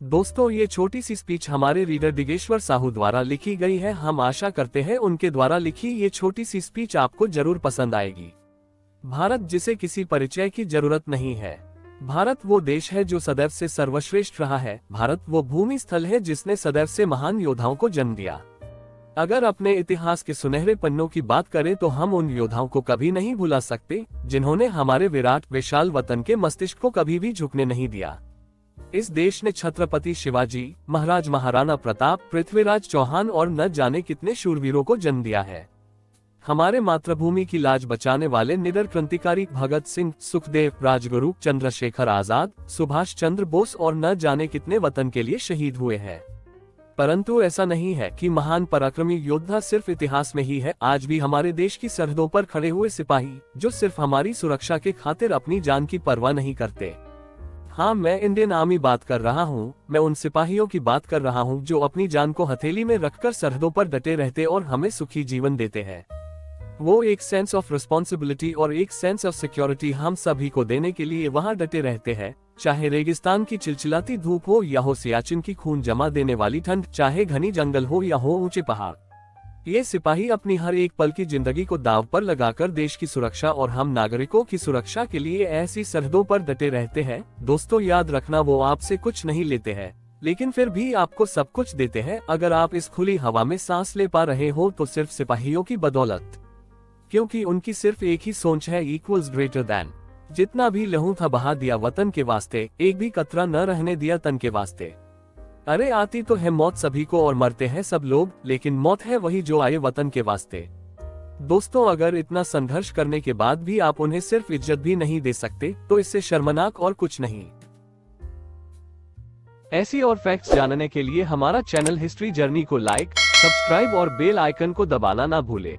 दोस्तों, ये छोटी सी स्पीच हमारे रीडर दिगेश्वर साहू द्वारा लिखी गई है। हम आशा करते हैं उनके द्वारा लिखी ये छोटी सी स्पीच आपको जरूर पसंद आएगी। भारत जिसे किसी परिचय की जरूरत नहीं है। भारत वो देश है जो सदैव से सर्वश्रेष्ठ रहा है। भारत वो भूमि स्थल है जिसने सदैव से महान योद्धाओं को जन्म दिया। अगर अपने इतिहास के सुनहरे पन्नों की बात करें तो हम उन योद्धाओं को कभी नहीं भुला सकते जिन्होंने हमारे विराट विशाल वतन के मस्तिष्क को कभी भी झुकने नहीं दिया। इस देश ने छत्रपति शिवाजी महाराज, महाराणा प्रताप, पृथ्वीराज चौहान और न जाने कितने शूरवीरों को जन्म दिया है। हमारे मातृभूमि की लाज बचाने वाले निडर क्रांतिकारी भगत सिंह, सुखदेव, राजगुरु, चंद्रशेखर आजाद, सुभाष चंद्र बोस और न जाने कितने वतन के लिए शहीद हुए हैं। परंतु ऐसा नहीं है कि महान पराक्रमी योद्धा सिर्फ इतिहास में ही है। आज भी हमारे देश की सरहदों पर खड़े हुए सिपाही जो सिर्फ हमारी सुरक्षा के खातिर अपनी जान की परवाह नहीं करते। हाँ, मैं इंडियन आर्मी बात कर रहा हूँ। मैं उन सिपाहियों की बात कर रहा हूँ जो अपनी जान को हथेली में रखकर सरहदों पर डटे रहते और हमें सुखी जीवन देते हैं। वो एक सेंस ऑफ रिस्पॉन्सिबिलिटी और एक सेंस ऑफ सिक्योरिटी हम सभी को देने के लिए वहाँ डटे रहते हैं। चाहे रेगिस्तान की चिलचिलाती धूप हो या हो सियाचिन की खून जमा देने वाली ठंड, चाहे घनी जंगल हो या हो ऊंचे पहाड़, ये सिपाही अपनी हर एक पल की जिंदगी को दांव पर लगाकर देश की सुरक्षा और हम नागरिकों की सुरक्षा के लिए ऐसी सरहदों पर डटे रहते हैं। दोस्तों, याद रखना, वो आपसे कुछ नहीं लेते हैं लेकिन फिर भी आपको सब कुछ देते हैं। अगर आप इस खुली हवा में सांस ले पा रहे हो तो सिर्फ सिपाहियों की बदौलत, क्योंकि उनकी सिर्फ एक ही सोच है, इक्वल्स ग्रेटर दैन। जितना भी लहू था बहा दिया वतन के वास्ते, एक भी कतरा न रहने दिया तन के वास्ते। अरे आती तो है मौत सभी को और मरते हैं सब लोग, लेकिन मौत है वही जो आए वतन के वास्ते। दोस्तों, अगर इतना संघर्ष करने के बाद भी आप उन्हें सिर्फ इज्जत भी नहीं दे सकते तो इससे शर्मनाक और कुछ नहीं। ऐसी और फैक्ट्स जानने के लिए हमारा चैनल हिस्ट्री जर्नी को लाइक, सब्सक्राइब और बेल आइकन को दबाना ना भूले।